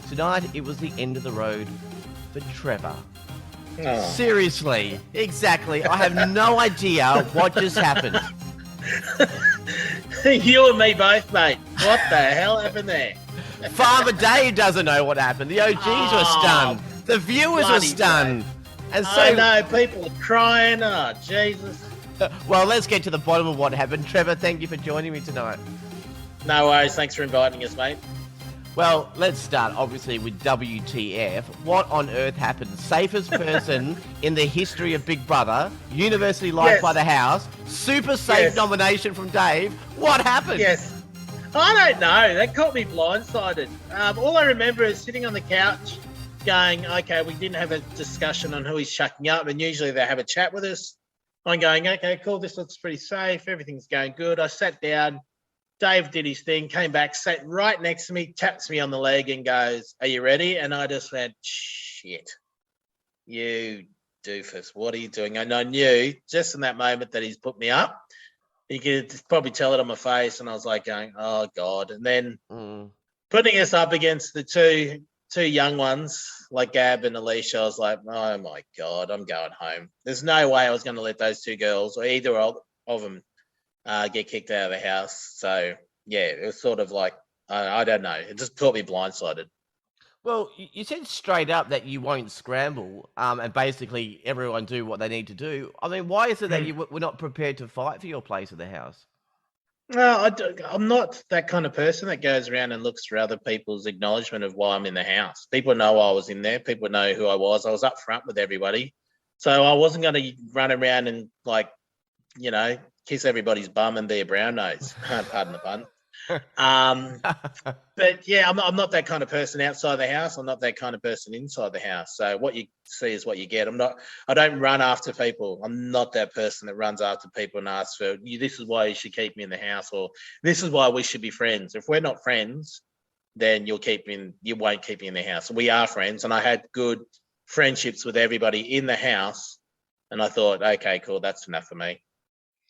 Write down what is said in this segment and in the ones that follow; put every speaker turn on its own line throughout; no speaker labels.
Tonight, it was the end of the road for Trevor.
Oh.
Seriously, exactly. I have no idea what just happened.
You and me both, mate. What the hell happened there?
Farmer Dave doesn't know what happened. The OGs were stunned. The viewers were
bloody
stunned. And so,
I know, people are crying. Oh, Jesus.
well, let's get to the bottom of what happened. Trevor, thank you for joining me tonight.
No worries. Thanks for inviting us, mate.
Well, let's start, obviously, with WTF. What on earth happened? Safest person in the history of Big Brother, universally liked
Yes.
by the house, super safe
Yes.
nomination from Dave. What happened?
Yes. I don't know. That caught me blindsided. All I remember is sitting on the couch going, okay, we didn't have a discussion on who he's chucking up, and usually they have a chat with us. I'm going, okay, cool, this looks pretty safe. Everything's going good. I sat down. Dave did his thing, came back, sat right next to me, taps me on the leg and goes, are you ready? And I just went, shit, you doofus, what are you doing? And I knew just in that moment that he's put me up. You could probably tell it on my face. And I was like going, oh, God. And then putting us up against the two young ones like Gab and Alicia, I was like, oh, my God, I'm going home. There's no way I was going to let those two girls or either of them get kicked out of the house. So, yeah, it was sort of like, I don't know. It just caught me blindsided.
Well, you said straight up that you won't scramble and basically everyone do what they need to do. I mean, why is it that you were not prepared to fight for your place in the house?
No, I'm not that kind of person that goes around and looks for other people's acknowledgement of why I'm in the house. People know I was in there. People know who I was. I was up front with everybody. So I wasn't going to run around and, like, you know, kiss everybody's bum and be a brown nose. Pardon the pun. But yeah, I'm not that kind of person outside the house. I'm not that kind of person inside the house. So what you see is what you get. I don't run after people. I'm not that person that runs after people and asks for, this is why you should keep me in the house, or this is why we should be friends. If we're not friends, then you won't keep me in the house. We are friends, and I had good friendships with everybody in the house. And I thought, okay, cool, that's enough for me.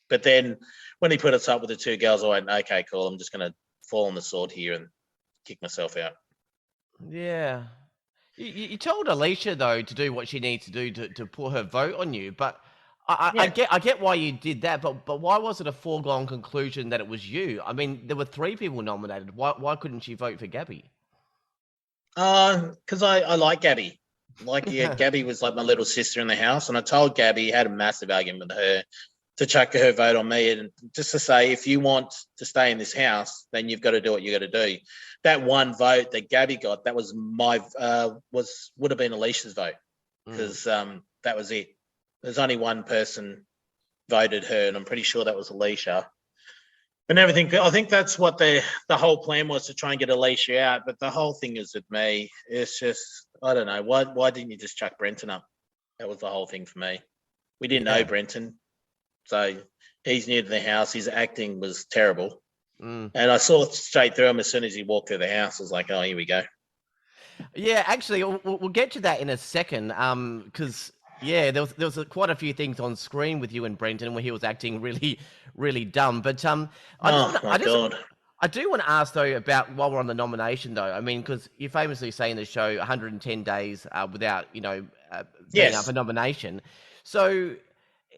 But then when he put us up with the two girls, I went, okay, cool, I'm just going to fall on the sword here and kick myself out.
Yeah. You told Alicia, though, to do what she needs to do to put her vote on you. But I get why you did that. But why was it a foregone conclusion that it was you? I mean, there were 3 people nominated. Why couldn't she vote for Gabby?
Because I like Gabby. Gabby was like my little sister in the house. And I told Gabby, had a massive argument with her, to chuck her vote on me, and just to say, if you want to stay in this house, then you've got to do what you got to do. That one vote that Gabby got, that was would have been Alicia's vote, because that was it. There's only one person voted her, and I'm pretty sure that was Alicia. And everything, I think that's what the whole plan was, to try and get Alicia out. But the whole thing is with me, it's just, I don't know, why didn't you just chuck Brenton up? That was the whole thing for me. We didn't know Brenton. So he's new to the house. His acting was terrible. And I saw straight through him as soon as he walked through the house. I was like, oh, here we go.
Yeah, actually, we'll get to that in a second. Because, yeah, there was quite a few things on screen with you and Brenton where he was acting really, really dumb. But I do want to ask, though, about while we're on the nomination, though. I mean, because you famously say in the show 110 days without, being up for nomination. So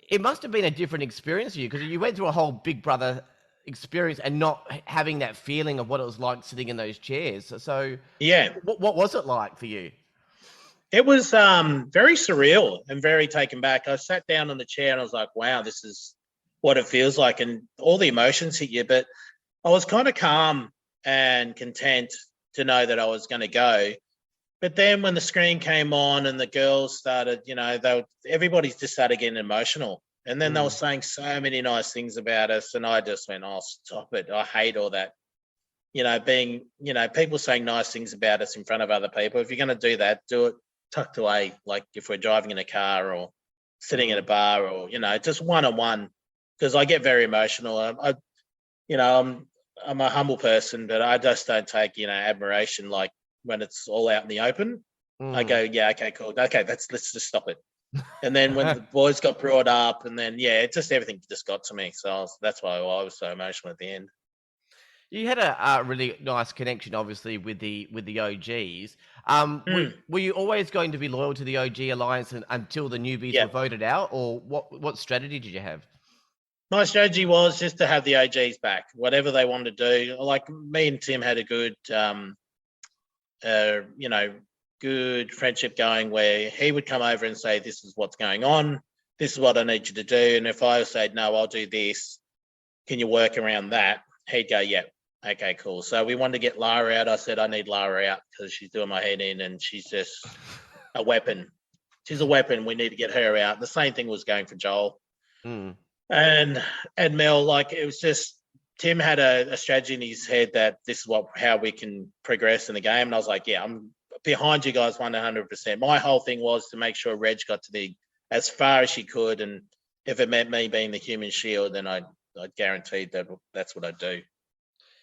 it must have been a different experience for you, because you went through a whole Big Brother experience and not having that feeling of what it was like sitting in those chairs. So
yeah,
what was it like for you?
It was very surreal and very taken back. I sat down on the chair and I was like, wow, this is what it feels like. And all the emotions hit you. But I was kind of calm and content to know that I was going to go. But then when the screen came on and the girls started, everybody just started getting emotional. And then they were saying so many nice things about us. And I just went, oh, stop it. I hate all that. People saying nice things about us in front of other people. If you're going to do that, do it tucked away. Like if we're driving in a car or sitting in a bar or, just one-on-one, because I get very emotional. I'm a humble person, but I just don't take, admiration like when it's all out in the open. I go, yeah, okay, cool. Okay, let's just stop it. And then when the boys got brought up, and then, everything just got to me. So that's why I was so emotional at the end.
You had a really nice connection, obviously, with the OGs. Were you always going to be loyal to the OG alliance until the newbies
Yeah.
were voted out, or what strategy did you have?
My strategy was just to have the OGs back, whatever they wanted to do. Like me and Tim had a good, good friendship going where he would come over and say, "This is what's going on. This is what I need you to do." And if I said, "No, I'll do this. Can you work around that?" He'd go, "Yeah, okay, cool." So we wanted to get Lara out. I said, "I need Lara out because she's doing my head in and she's just a weapon. She's a weapon. We need to get her out." The same thing was going for Joel.
Mm.
And Mel, like it was just Tim had a strategy in his head that this is how we can progress in the game. And I was like, yeah, I'm behind you guys 100%. My whole thing was to make sure Reg got to as far as she could. And if it meant me being the human shield, then I guaranteed that's what I'd do.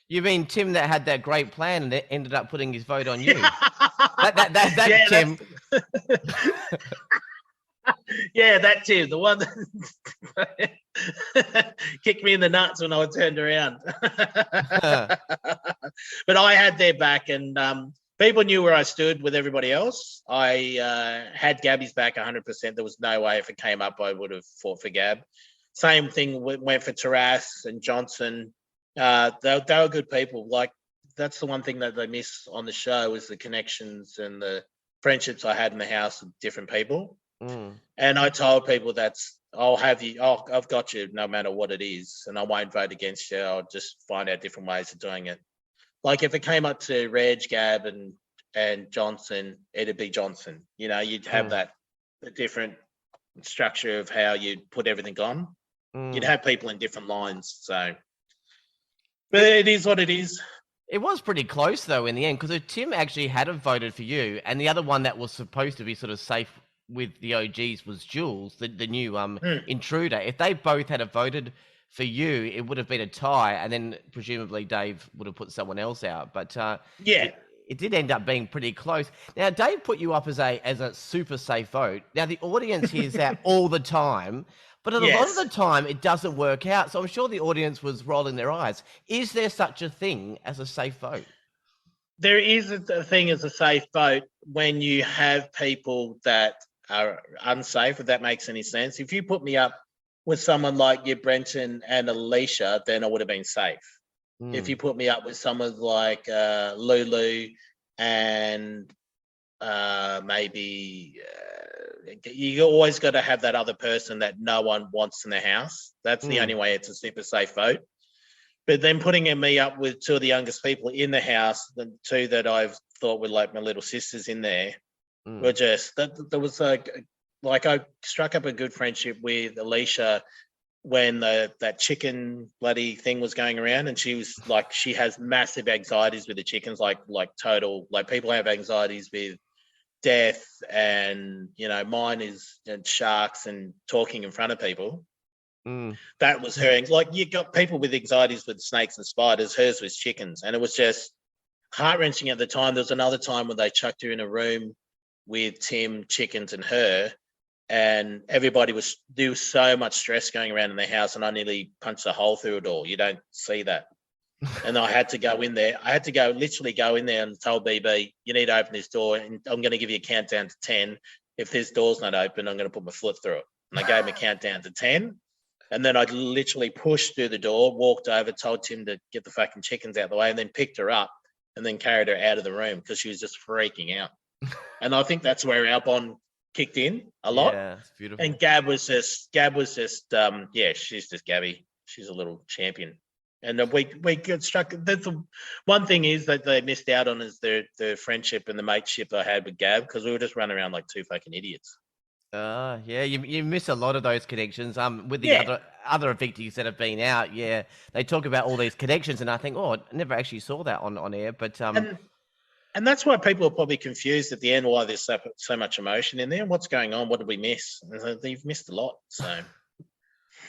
You mean Tim that had that great plan and ended up putting his vote on you? that
Yeah,
Tim.
Yeah, that Tim, the one that kicked me in the nuts when I turned around. But I had their back, and people knew where I stood with everybody else. I had Gabby's back 100%. There was no way if it came up, I would have fought for Gab. Same thing went for Taras and Johnson. They were good people. Like that's the one thing that they miss on the show is the connections and the friendships I had in the house with different people.
Mm.
And I told people I've got you no matter what it is, and I won't vote against you. I'll just find out different ways of doing it. Like if it came up to Reg, Gab, and Johnson, it'd be Johnson. You know, you'd have the different structure of how you'd put everything on. You'd have people in different lines. So, but it is what it is.
It was pretty close though in the end, because if Tim actually had have voted for you, and the other one that was supposed to be sort of safe with the OGs was Jules, the new intruder. If they both had have voted for you, it would have been a tie, and then presumably Dave would have put someone else out. But
yeah,
it did end up being pretty close. Now Dave put you up as a super safe vote. Now the audience hears that all the time, but a lot of the time it doesn't work out. So I'm sure the audience was rolling their eyes. Is there such a thing as a safe vote?
There is a thing as a safe vote when you have people that are unsafe, if that makes any sense. If you put me up with someone like your Brenton and Alicia, then I would have been safe. If you put me up with someone like Lulu and maybe you always got to have that other person that no one wants in the house. That's the only way it's a super safe vote. But then putting me up with two of the youngest people in the house, the two that I've thought were like my little sisters in there, were just there was like I struck up a good friendship with Alicia when that chicken bloody thing was going around, and she was like, she has massive anxieties with the chickens, like total, like people have anxieties with death, and you know mine is sharks and talking in front of people. That was her. Like you got people with anxieties with snakes and spiders. Hers was chickens, and it was just heart-wrenching at the time. There was another time when they chucked her in a room with Tim, chickens, and her, and everybody there was so much stress going around in the house, and I nearly punched a hole through it all. You don't see that. And I had to go in there. I had to literally go in there and tell BB, you need to open this door, and I'm going to give you a countdown to 10. If this door's not open, I'm going to put my foot through it. And I gave him a countdown to 10. And then I literally pushed through the door, walked over, told Tim to get the fucking chickens out of the way, and then picked her up and then carried her out of the room because she was just freaking out. And I think that's where our bond kicked in a lot.
Yeah, it's beautiful.
And Gab was just she's just Gabby. She's a little champion. And we got struck. That's the one thing is that they missed out on is the friendship and the mateship I had with Gab, because we were just running around like two fucking idiots.
Yeah, you miss a lot of those connections. With the other evictees that have been out, they talk about all these connections, and I think, I never actually saw that on air. But
and that's why people are probably confused at the end why there's so much emotion in there. What's going on? What did we miss? And they've missed a lot. So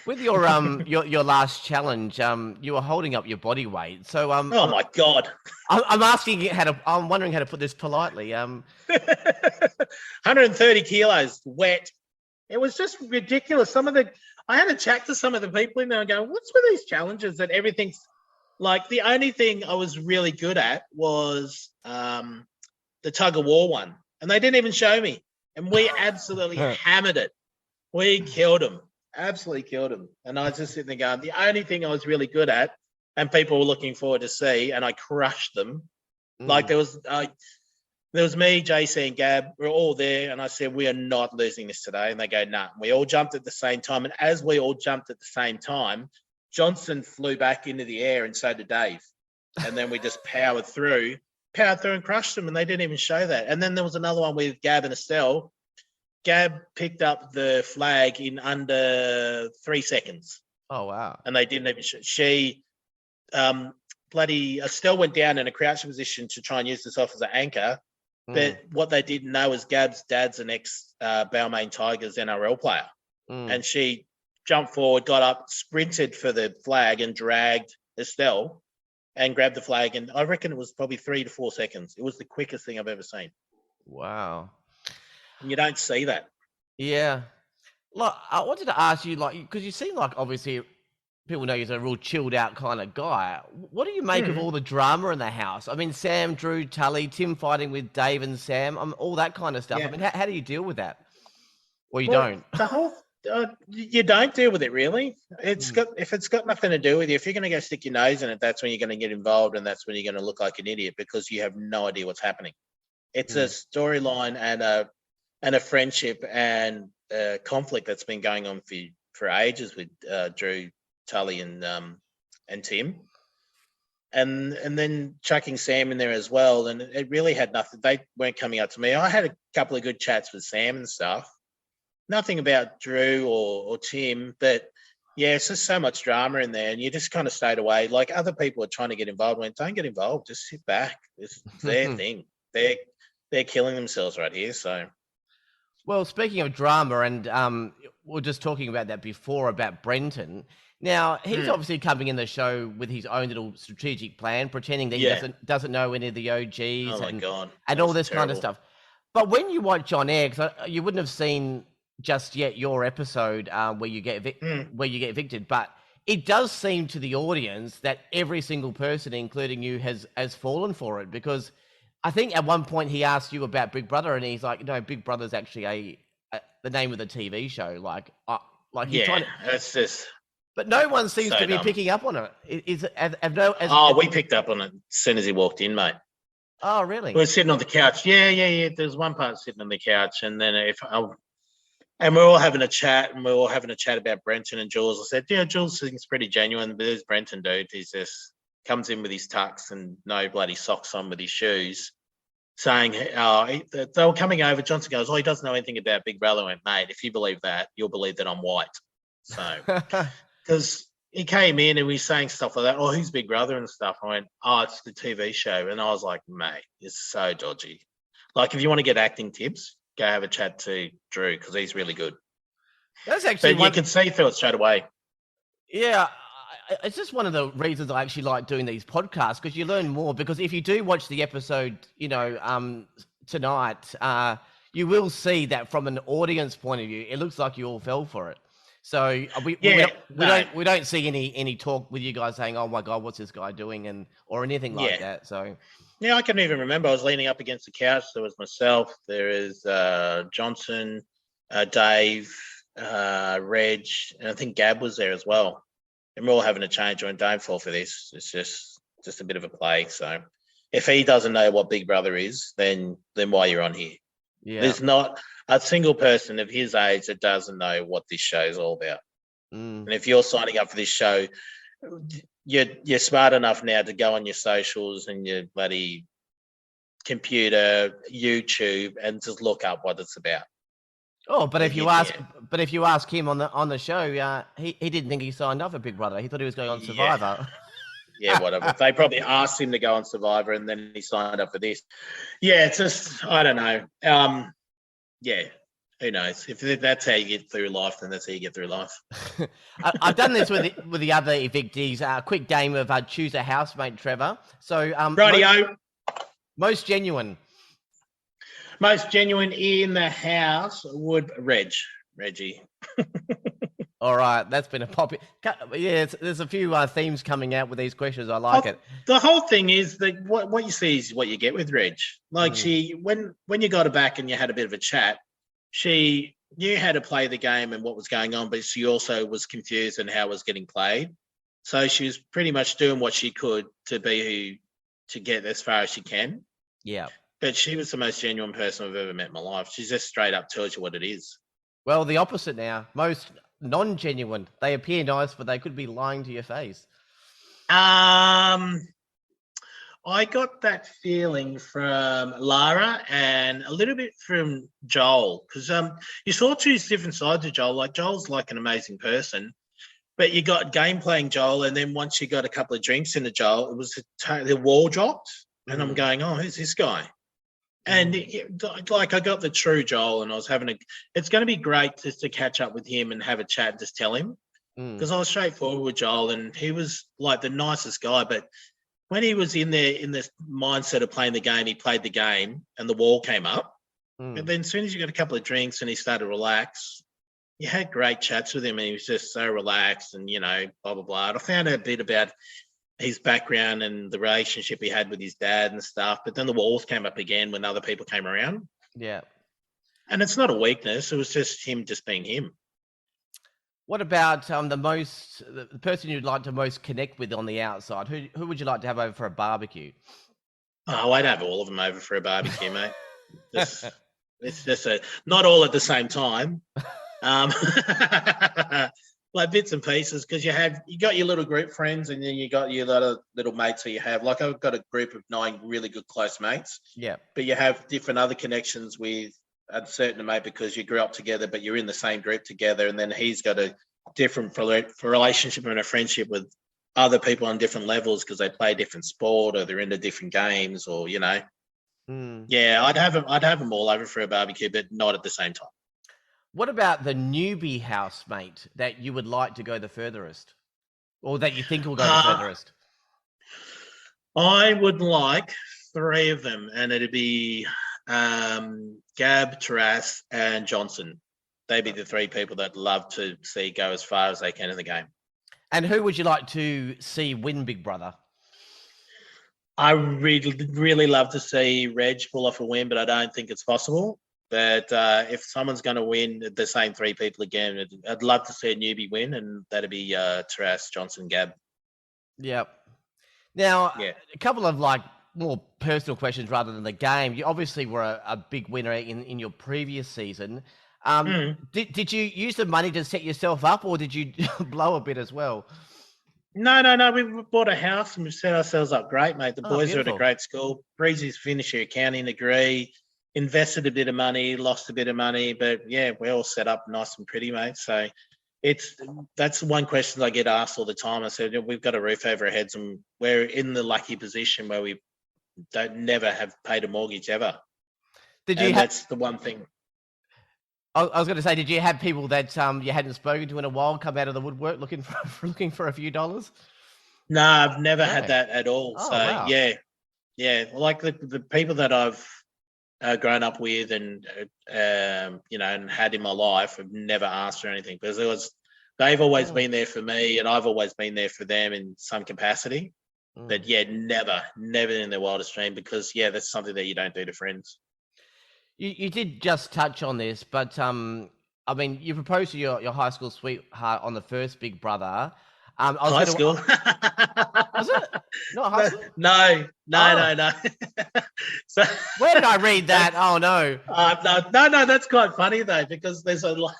with your your last challenge, you were holding up your body weight. So
oh my God,
I'm asking I'm wondering how to put this politely.
130 kilos wet. It was just ridiculous. I had to chat to some of the people in there and go, what's with these challenges that everything's Like the only thing I was really good at was the tug of war one, and they didn't even show me, and we absolutely hammered it. We killed them, absolutely killed them. And I was just sitting there going, the only thing I was really good at, and people were looking forward to see, and I crushed them. Like there was me, JC, and Gab. We're all there, and I said, "We are not losing this today." And they go, "Nah." We all jumped at the same time, and as we all jumped at the same time, Johnson flew back into the air, and so did Dave. And then we just powered through and crushed them, and they didn't even show that. And then there was another one with Gab and Estelle. Gab picked up the flag in under 3 seconds.
Oh wow!
And they didn't even. She, bloody Estelle went down in a crouching position to try and use herself as an anchor. But what they didn't know is Gab's dad's an ex Balmain Tigers NRL player, and she jumped forward, got up, sprinted for the flag, and dragged Estelle and grabbed the flag. And I reckon it was probably 3 to 4 seconds. It was the quickest thing I've ever seen.
Wow.
And you don't see that.
Yeah. Look, I wanted to ask you, like, because you seem like obviously people know you're a real chilled out kind of guy. What do you make of all the drama in the house? I mean, Sam, Drew, Tully, Tim fighting with Dave and Sam, all that kind of stuff. Yeah. I mean, how do you deal with that? Or you don't?
The whole you don't deal with it really. If it's got nothing to do with you, if you're going to go stick your nose in it, that's when you're going to get involved, and that's when you're going to look like an idiot because you have no idea what's happening. It's a storyline and a friendship and a conflict that's been going on for ages with Drew, Tully, and Tim, and then chucking Sam in there as well. And it really had nothing. They weren't coming up to me. I had a couple of good chats with Sam and stuff. Nothing about Drew or Tim, but yeah, it's just so much drama in there, and you just kind of stayed away. Like other people are trying to get involved. Don't get involved. Just sit back. It's their thing. They're killing themselves right here. So.
Well, speaking of drama, and we were just talking about that before about Brenton. Now, he's obviously coming in the show with his own little strategic plan, pretending that he doesn't know any of the OGs and all this kind of stuff. But when you watch on air, because you wouldn't have seen just yet your episode where you get evicted, but it does seem to the audience that every single person, including you, has fallen for it, because I think at one point he asked you about Big Brother, and he's like, "No, Big Brother's actually the name of the TV show." It's
just.
But no one seems to be picking up on it.
We picked up on it as soon as he walked in, mate.
Oh, really?
We were sitting on the couch. Yeah. There's one part sitting on the couch, and then and we're all having a chat, about Brenton and Jules. I said, "Yeah, Jules seems pretty genuine, but there's Brenton, dude. He's just comes in with his tux and no bloody socks on with his shoes." Saying, they were coming over. Johnson goes, "Oh, he doesn't know anything about Big Brother." I went, "Mate, if you believe that, you'll believe that I'm white." So, because he came in and we saying stuff like that. "Oh, who's Big Brother?" and stuff. I went, "Oh, it's the TV show." And I was like, "Mate, it's so dodgy." Like, if you want to get acting tips, go have a chat to Drew because he's really good.
That's actually
you can see through it straight away.
Yeah. It's just one of the reasons I actually like doing these podcasts, because you learn more. Because if you do watch the episode, tonight, you will see that from an audience point of view, it looks like you all fell for it. So we don't see any talk with you guys saying, "Oh my God, what's this guy doing?" or anything like that. So
yeah, I can even remember I was leaning up against the couch. There was myself. There is Johnson, Dave, Reg, and I think Gab was there as well. And we're all having a change on Don't fall for this. It's just a bit of a play. So if he doesn't know what Big Brother is, then why you're on here? Yeah. There's not a single person of his age that doesn't know what this show is all about. And if you're signing up for this show, you're smart enough now to go on your socials and your bloody computer, YouTube, and just look up what it's about.
Oh, but if you ask him on the show, he didn't think he signed up for Big Brother. He thought he was going on Survivor.
Yeah, whatever. They probably asked him to go on Survivor, and then he signed up for this. Yeah, it's just, I don't know. Who knows? If that's how you get through life, then that's how you get through life.
I've done this with the other evictees. A quick game of choose a housemate, Trevor. So,
rightio.
Most genuine.
Most genuine in the house would Reggie.
All right, that's been a popular. Yeah, there's a few themes coming out with these questions. I like
Oh,
it.
the whole thing is that what you see is what you get with Reg. Like
Mm.
when you got her back and you had a bit of a chat, she knew how to play the game and what was going on, but she also was confused in how it was getting played. So she was pretty much doing what she could to get as far as she can.
Yeah.
But she was the most genuine person I've ever met in my life. She's just straight up tells you what it is.
Well, the opposite now. Most non-genuine. They appear nice, but they could be lying to your face.
I got that feeling from Lara and a little bit from Joel because you saw two different sides of Joel. Like Joel's like an amazing person, but you got game playing Joel, and then once you got a couple of drinks into Joel, it was the wall dropped, and I'm going, "Oh, who's this guy?" And like I got the true Joel, and I was having a. It's going to be great just to catch up with him and have a chat and just tell him because I was straightforward with Joel, and he was like the nicest guy. But when he was in there in this mindset of playing the game, he played the game, and the wall came up. And then as soon as you got a couple of drinks and he started to relax, you had great chats with him, and he was just so relaxed, and blah blah blah. And I found out a bit about his background and the relationship he had with his dad and stuff. But then the walls came up again when other people came around.
Yeah.
And it's not a weakness. It was just him just being him.
What about the person you'd like to most connect with on the outside? Who would you like to have over for a barbecue?
Oh, I'd have all of them over for a barbecue, mate. It's just not all at the same time. Like bits and pieces, because you got your little group friends, and then you got your little mates that you have. Like I've got a group of 9 really good close mates.
Yeah.
But you have different other connections with a certain mate because you grew up together, but you're in the same group together, and then he's got a different for relationship and a friendship with other people on different levels because they play different sport or they're into different games or Yeah, I'd have them all over for a barbecue, but not at the same time.
What about the newbie housemate that you would like to go the furthest, or that you think will go the furthest?
I would like 3 of them, and it'd be Gab, Taras, and Johnson. They'd be the 3 people that I'd love to see go as far as they can in the game.
And who would you like to see win Big Brother?
I really love to see Reg pull off a win, but I don't think it's possible. But if someone's going to win, the same 3 people again, I'd love to see a newbie win, and that'd be Taras, Johnson, Gab.
Yep. Now, a couple of more personal questions rather than the game. You obviously were a big winner in your previous season. Did you use the money to set yourself up, or did you blow a bit as well?
No. We bought a house and we've set ourselves up great, mate. The boys
beautiful.
are at a great school. Breezy's finished her accounting degree, invested a bit of money, lost a bit of money, but yeah, we're all set up nice and pretty, mate. So that's one question I get asked all the time. I said, we've got a roof over our heads and we're in the lucky position where we never have paid a mortgage ever. That's the one thing.
I was going to say, did you have people that you hadn't spoken to in a while come out of the woodwork looking for a few dollars?
No, I've never had that at all.
Oh,
so
wow.
yeah. Like the people that I've grown up with and and had in my life, I've never asked for anything because they've always been there for me, and I've always been there for them in some capacity. But yeah, never in their wildest dream, because that's something that you don't do to friends.
You did just touch on this, but I mean, you proposed to your high school sweetheart on the first Big Brother.
High school?
Was it? Not high school?
No. So
where did I read that? Oh no.
No. That's quite funny though, because there's a lot.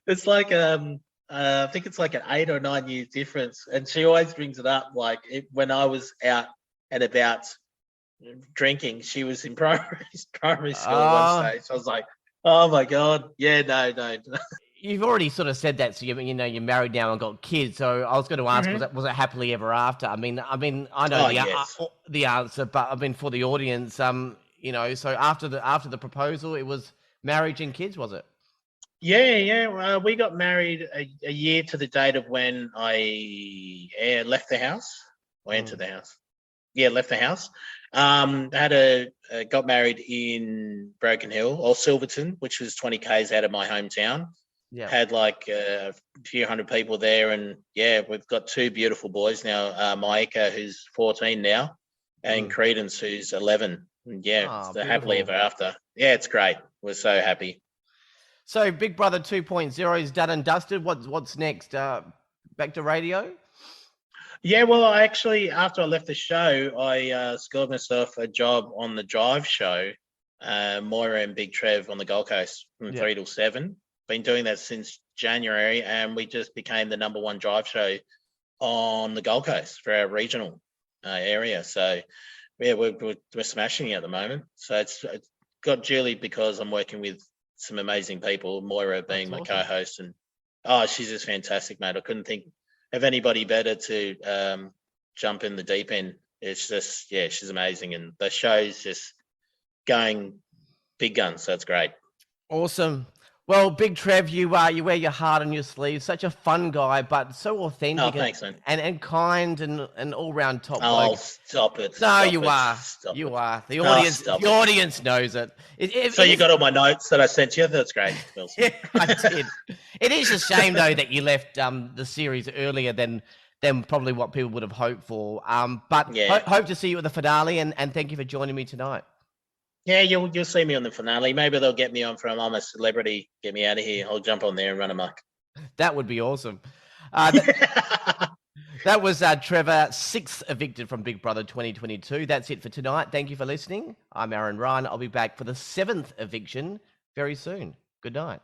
It's like I think it's like an 8 or 9 year difference, and she always brings it up. Like when I was out and about drinking, she was in primary school one stage. I was like, oh my god, no.
You've already sort of said that, so you're married now and got kids. So I was going to ask, was it happily ever after? I mean, I know the answer, but I mean for the audience, so after the proposal, it was marriage and kids, was it?
Yeah. We got married a year to the date of when I left the house. I entered the house. Yeah, left the house. Got married in Broken Hill or Silverton, which was 20 k's out of my hometown.
Yeah.
had like a few hundred people there, and yeah, we've got two beautiful boys now. Maika, who's 14 now, and Credence, who's 11. And yeah,
Ah,
it's happily
beautiful.
ever after. Yeah, it's great. We're so happy.
So Big Brother 2.0 is done and dusted. What's next? Back to radio?
Yeah, well, I actually, after I left the show, I scored myself a job on the Drive show, Moira and Big Trev on the Gold Coast from
Yeah.
3 till 7. Been doing that since January, and we just became the #1 drive show on the Gold Coast for our regional area. So, yeah, we're smashing it at the moment. So it's got Julie because I'm working with some amazing people, Moira being
That's
my
awesome.
co-host, and she's just fantastic, mate. I couldn't think of anybody better to jump in the deep end. It's just, yeah, she's amazing, and the show's just going big guns. So it's great.
Awesome. Well, Big Trev, you wear your heart on your sleeve. Such a fun guy, but so
Oh,
authentic
thanks, man.
and kind and all round top
Oh,
bloke.
stop it!
No,
Stop
you
it!
are.
Stop
You
it!
are. The
Oh,
audience.
stop
The
it!
audience knows it.
So
It
you
is.
got all my notes that I sent you? That's great, Wilson.
Yeah, I did. It is a shame though that you left the series earlier than probably what people would have hoped for. But
Yeah.
hope to see you at the finale, and thank you for joining me tonight.
Yeah, you'll see me on the finale. Maybe they'll get me on from I'm a Celebrity. Get me out of here. I'll jump on there and run amok.
That would be awesome. That was Trevor, 6th evicted from Big Brother 2022. That's it for tonight. Thank you for listening. I'm Aaron Ryan. I'll be back for the 7th eviction very soon. Good night.